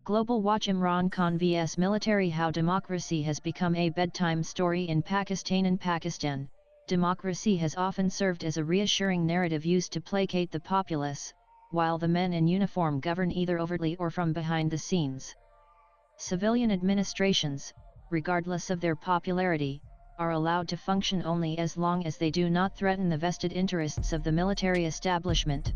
Global Watch Imran Khan vs Military: How Democracy Has Become a Bedtime Story in Pakistan. In Pakistan, democracy has often served as a reassuring narrative used to placate the populace, while the men in uniform govern either overtly or from behind the scenes. Civilian administrations, regardless of their popularity, are allowed to function only as long as they do not threaten the vested interests of the military establishment.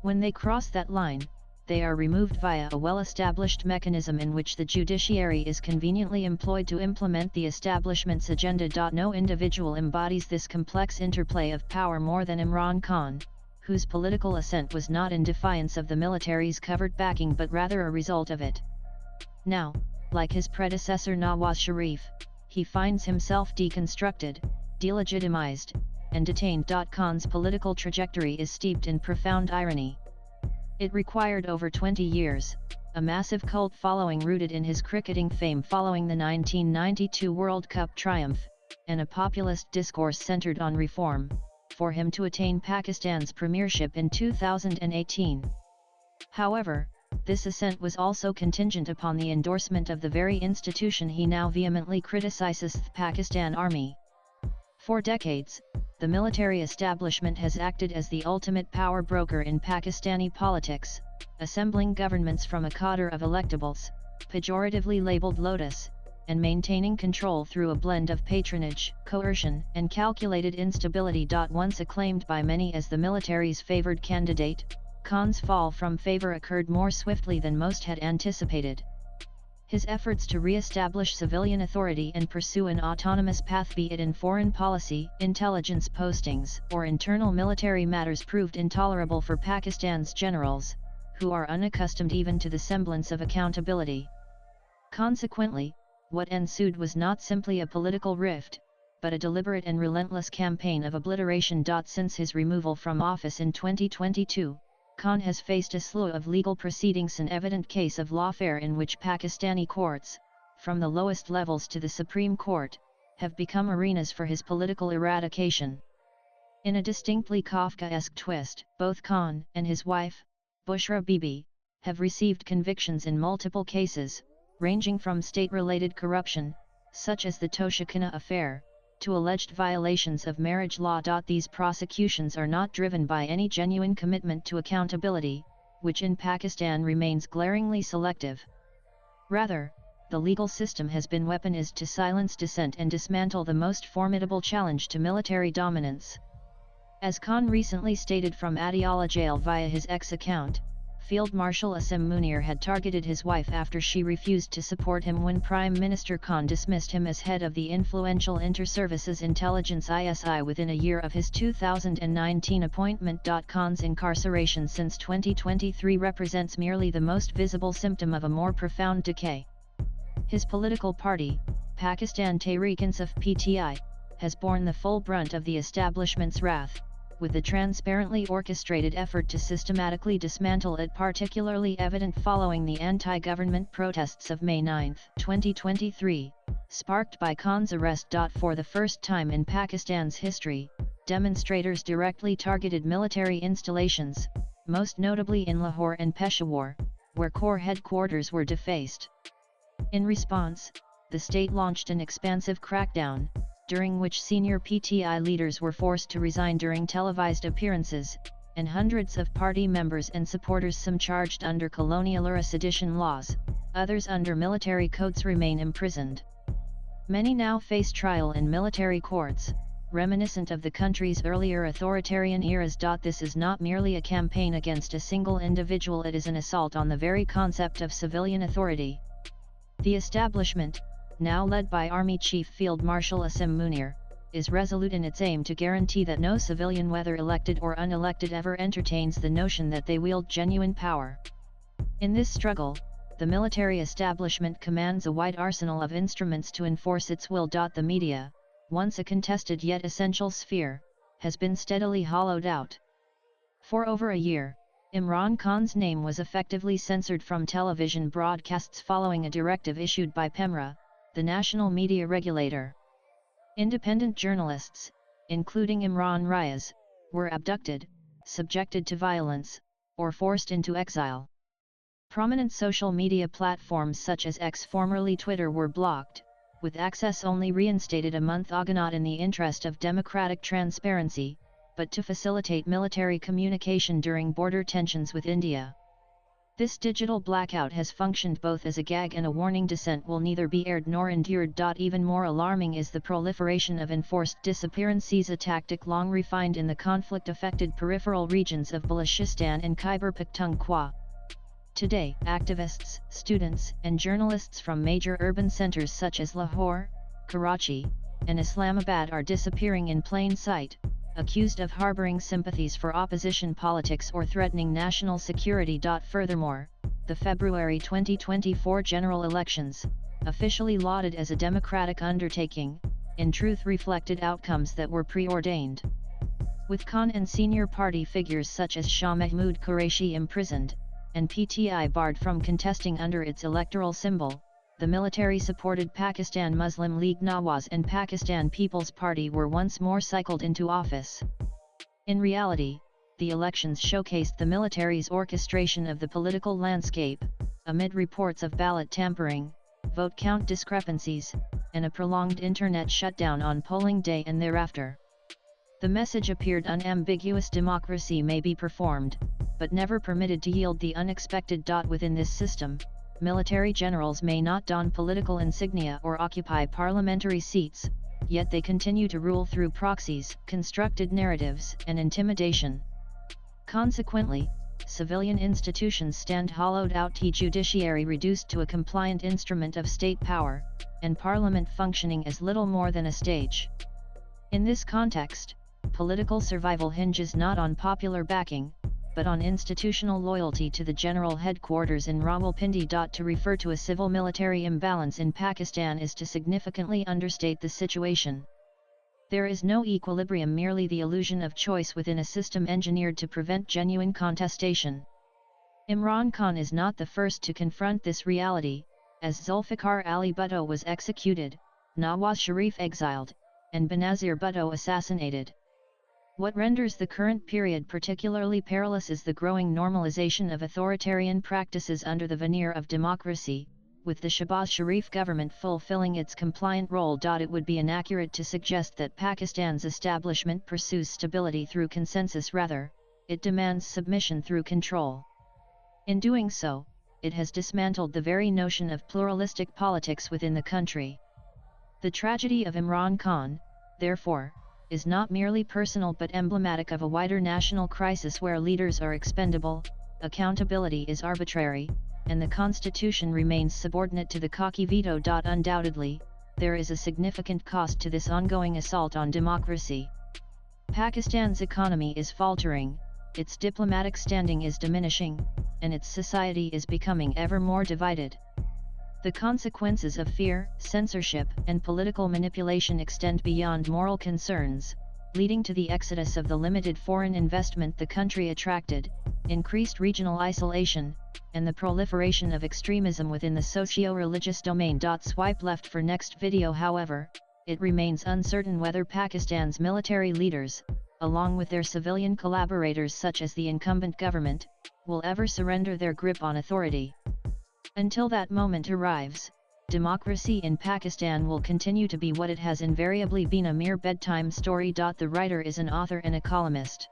When they cross that line, they are removed via a well-established mechanism in which the judiciary is conveniently employed to implement the establishment's agenda. No individual embodies this complex interplay of power more than Imran Khan, whose political ascent was not in defiance of the military's covert backing but rather a result of it. Now, like his predecessor Nawaz Sharif, he finds himself deconstructed, delegitimized, and detained. Khan's political trajectory is steeped in profound irony. It required over 20 years, a massive cult following rooted in his cricketing fame following the 1992 World Cup triumph, and a populist discourse centered on reform, for him to attain Pakistan's premiership in 2018. However, this ascent was also contingent upon the endorsement of the very institution he now vehemently criticizes: the Pakistan Army. For decades, the military establishment has acted as the ultimate power broker in Pakistani politics, assembling governments from a cadre of electables, pejoratively labeled Lotus, and maintaining control through a blend of patronage, coercion, and calculated instability. Once acclaimed by many as the military's favored candidate, Khan's fall from favor occurred more swiftly than most had anticipated. His efforts to re-establish civilian authority and pursue an autonomous path, be it in foreign policy, intelligence postings, or internal military matters, proved intolerable for Pakistan's generals, who are unaccustomed even to the semblance of accountability. Consequently, what ensued was not simply a political rift, but a deliberate and relentless campaign of obliteration. Since his removal from office in 2022, Khan has faced a slew of legal proceedings, an evident case of lawfare in which Pakistani courts, from the lowest levels to the Supreme Court, have become arenas for his political eradication. In a distinctly Kafkaesque twist, both Khan and his wife, Bushra Bibi, have received convictions in multiple cases, ranging from state-related corruption, such as the Toshikhana affair, to alleged violations of marriage law. These prosecutions are not driven by any genuine commitment to accountability, which in Pakistan remains glaringly selective. Rather, the legal system has been weaponized to silence dissent and dismantle the most formidable challenge to military dominance. As Khan recently stated from Adiala jail via his X account, Field Marshal Asim Munir had targeted his wife after she refused to support him when Prime Minister Khan dismissed him as head of the influential Inter-Services Intelligence ISI within a year of his 2019 appointment. Khan's incarceration since 2023 represents merely the most visible symptom of a more profound decay. His political party, Pakistan Tehreek-e-Insaf (PTI), has borne the full brunt of the establishment's wrath, with the transparently orchestrated effort to systematically dismantle it particularly evident following the anti-government protests of May 9, 2023, sparked by Khan's arrest. For the first time in Pakistan's history, demonstrators directly targeted military installations, most notably in Lahore and Peshawar, where corps headquarters were defaced. In response, the state launched an expansive crackdown, during which senior PTI leaders were forced to resign during televised appearances, and hundreds of party members and supporters, some charged under colonial era sedition laws, others under military codes, remain imprisoned. Many now face trial in military courts, reminiscent of the country's earlier authoritarian eras. This is not merely a campaign against a single individual, it is an assault on the very concept of civilian authority. The establishment, now led by Army Chief Field Marshal Asim Munir, is resolute in its aim to guarantee that no civilian, whether elected or unelected, ever entertains the notion that they wield genuine power. In this struggle, the military establishment commands a wide arsenal of instruments to enforce its will. The media, once a contested yet essential sphere, has been steadily hollowed out. For over a year, Imran Khan's name was effectively censored from television broadcasts following a directive issued by PEMRA, the national media regulator. Independent journalists, including Imran Riaz, were abducted, subjected to violence, or forced into exile. Prominent social media platforms such as X, formerly Twitter, were blocked, with access only reinstated a month ago, not in the interest of democratic transparency, but to facilitate military communication during border tensions with India. This digital blackout has functioned both as a gag and a warning. Dissent will neither be aired nor endured. Even more alarming is the proliferation of enforced disappearances, a tactic long refined in the conflict-affected peripheral regions of Balochistan and Khyber Pakhtunkhwa. Today, activists, students, and journalists from major urban centers such as Lahore, Karachi, and Islamabad are disappearing in plain sight, accused of harboring sympathies for opposition politics or threatening national security. Furthermore, the February 2024 general elections, officially lauded as a democratic undertaking, in truth reflected outcomes that were preordained. With Khan and senior party figures such as Shah Mahmood Qureshi imprisoned, and PTI barred from contesting under its electoral symbol, the military-supported Pakistan Muslim League Nawaz and Pakistan People's Party were once more cycled into office. In reality, the elections showcased the military's orchestration of the political landscape, amid reports of ballot tampering, vote count discrepancies, and a prolonged internet shutdown on polling day and thereafter. The message appeared unambiguous: democracy may be performed, but never permitted to yield the unexpected. Within this system, military generals may not don political insignia or occupy parliamentary seats, yet they continue to rule through proxies, constructed narratives, and intimidation. Consequently, civilian institutions stand hollowed out, the judiciary reduced to a compliant instrument of state power, and parliament functioning as little more than a stage. In this context, political survival hinges not on popular backing, but on institutional loyalty to the general headquarters in Rawalpindi. To refer to a civil-military imbalance in Pakistan is to significantly understate the situation. There is no equilibrium, merely the illusion of choice within a system engineered to prevent genuine contestation. Imran Khan is not the first to confront this reality, as Zulfikar Ali Bhutto was executed, Nawaz Sharif exiled, and Benazir Bhutto assassinated. What renders the current period particularly perilous is the growing normalization of authoritarian practices under the veneer of democracy, with the Shahbaz Sharif government fulfilling its compliant role. It would be inaccurate to suggest that Pakistan's establishment pursues stability through consensus; rather, it demands submission through control. In doing so, it has dismantled the very notion of pluralistic politics within the country. The tragedy of Imran Khan, therefore, is not merely personal but emblematic of a wider national crisis where leaders are expendable, accountability is arbitrary, and the constitution remains subordinate to the Khaki veto. Undoubtedly, there is a significant cost to this ongoing assault on democracy. Pakistan's economy is faltering, its diplomatic standing is diminishing, and its society is becoming ever more divided. The consequences of fear, censorship, and political manipulation extend beyond moral concerns, leading to the exodus of the limited foreign investment the country attracted, increased regional isolation, and the proliferation of extremism within the socio-religious domain. Swipe left for next video. However, it remains uncertain whether Pakistan's military leaders, along with their civilian collaborators such as the incumbent government, will ever surrender their grip on authority. Until that moment arrives, democracy in Pakistan will continue to be what it has invariably been: a mere bedtime story. The writer is an author and a columnist.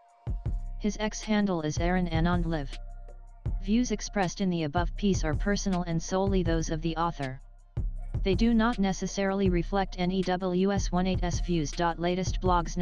His X handle is Aaron Anand Live. Views expressed in the above piece are personal and solely those of the author. They do not necessarily reflect NEWS18's views. Latest blogs.